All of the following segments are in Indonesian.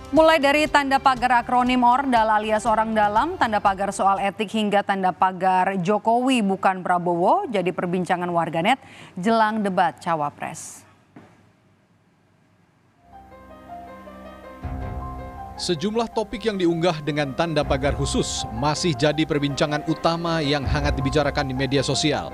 Mulai dari tanda pagar akronim ORDAL alias orang dalam, tanda pagar soal etik hingga tanda pagar Jokowi bukan Prabowo jadi perbincangan warganet jelang debat Cawapres. Sejumlah topik yang diunggah dengan tanda pagar khusus masih jadi perbincangan utama yang hangat dibicarakan di media sosial.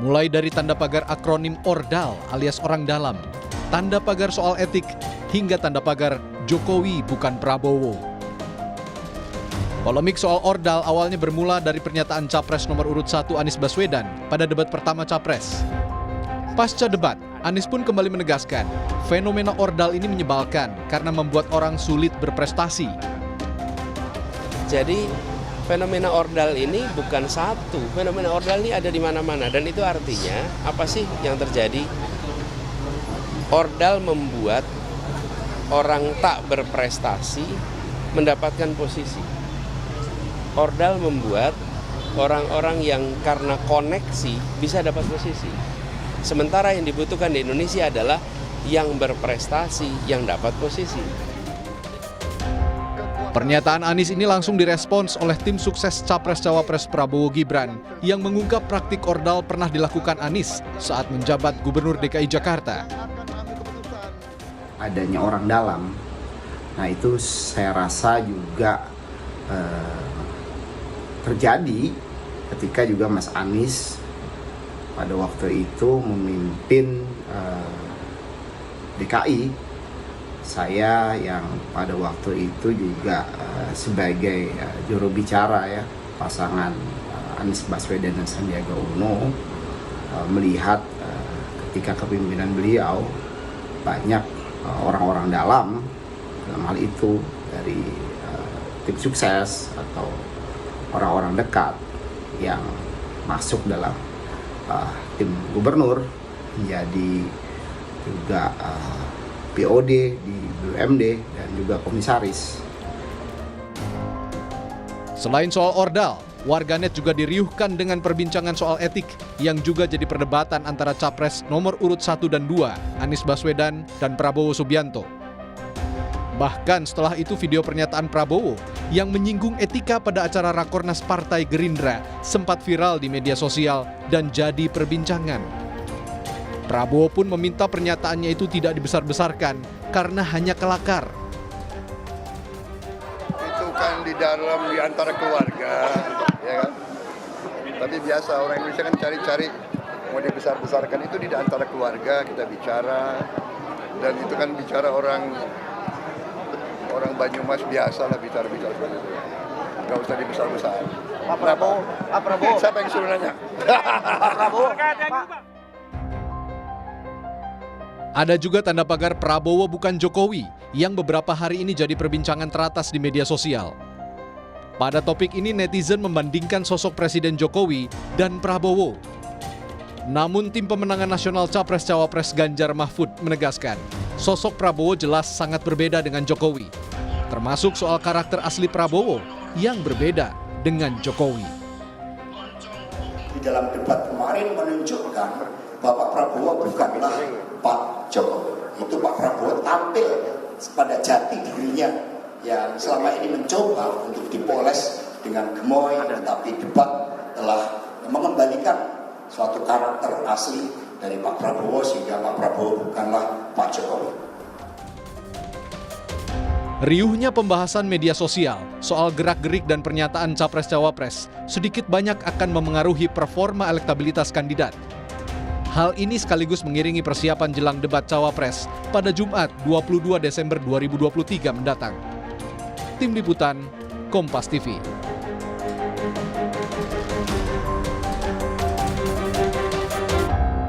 Mulai dari tanda pagar akronim ORDAL alias orang dalam, tanda pagar soal etik, hingga tanda pagar Jokowi bukan Prabowo. Polemik soal ORDAL awalnya bermula dari pernyataan Capres nomor urut 1 Anies Baswedan pada debat pertama Capres. Pasca debat, Anies pun kembali menegaskan, fenomena ORDAL ini menyebalkan karena membuat orang sulit berprestasi. Jadi fenomena ORDAL ini bukan satu, fenomena ORDAL ini ada di mana-mana dan itu artinya apa sih yang terjadi? ORDAL membuat orang tak berprestasi mendapatkan posisi. ORDAL membuat orang-orang yang karena koneksi bisa dapat posisi. Sementara yang dibutuhkan di Indonesia adalah yang berprestasi, yang dapat posisi. Pernyataan Anies ini langsung direspons oleh tim sukses Capres-Cawapres Prabowo Gibran yang mengungkap praktik ORDAL pernah dilakukan Anies saat menjabat Gubernur DKI Jakarta. Adanya orang dalam, nah itu saya rasa juga terjadi ketika juga Mas Anies pada waktu itu memimpin DKI. Saya yang pada waktu itu juga sebagai juru bicara ya pasangan Anies Baswedan dan Sandiaga Uno melihat ketika kepemimpinan beliau banyak orang-orang dalam hal itu dari tim sukses atau orang-orang dekat yang masuk dalam tim gubernur menjadi juga POD di BUMD dan juga komisaris. Selain soal ORDAL, warganet juga diriuhkan dengan perbincangan soal etik yang juga jadi perdebatan antara Capres nomor urut 1 dan 2, Anies Baswedan dan Prabowo Subianto. Bahkan setelah itu video pernyataan Prabowo yang menyinggung etika pada acara Rakornas Partai Gerindra sempat viral di media sosial dan jadi perbincangan. Prabowo pun meminta pernyataannya itu tidak dibesar-besarkan karena hanya kelakar. Itu kan di antara keluarga, ya kan? Tapi biasa orang Indonesia kan cari-cari mau dibesar-besarkan, itu di antara keluarga kita bicara, dan itu kan bicara orang Banyumas biasa lah bicara-bicara seperti itu. Nggak usah dibesar-besar. Pak Prabowo. Siapa yang suruh nanya? Pak Prabowo. Ada juga tanda pagar Prabowo bukan Jokowi yang beberapa hari ini jadi perbincangan teratas di media sosial. Pada topik ini netizen membandingkan sosok Presiden Jokowi dan Prabowo. Namun tim pemenangan nasional Capres-Cawapres Ganjar Mahfud menegaskan, sosok Prabowo jelas sangat berbeda dengan Jokowi, termasuk soal karakter asli Prabowo yang berbeda dengan Jokowi. Di dalam debat kemarin menunjukkan Bapak Prabowo bukanlah Pak Jokowi. Itu Pak Prabowo tampil pada jati dirinya yang selama ini mencoba untuk dipoles dengan gemoy, tetapi debat telah mengembalikan suatu karakter asli dari Pak Prabowo sehingga Pak Prabowo bukanlah Pak Jokowi. Riuhnya pembahasan media sosial soal gerak-gerik dan pernyataan Capres-Cawapres sedikit banyak akan memengaruhi performa elektabilitas kandidat. Hal ini sekaligus mengiringi persiapan jelang debat Cawapres pada Jumat 22 Desember 2023 mendatang. Tim Liputan, Kompas TV.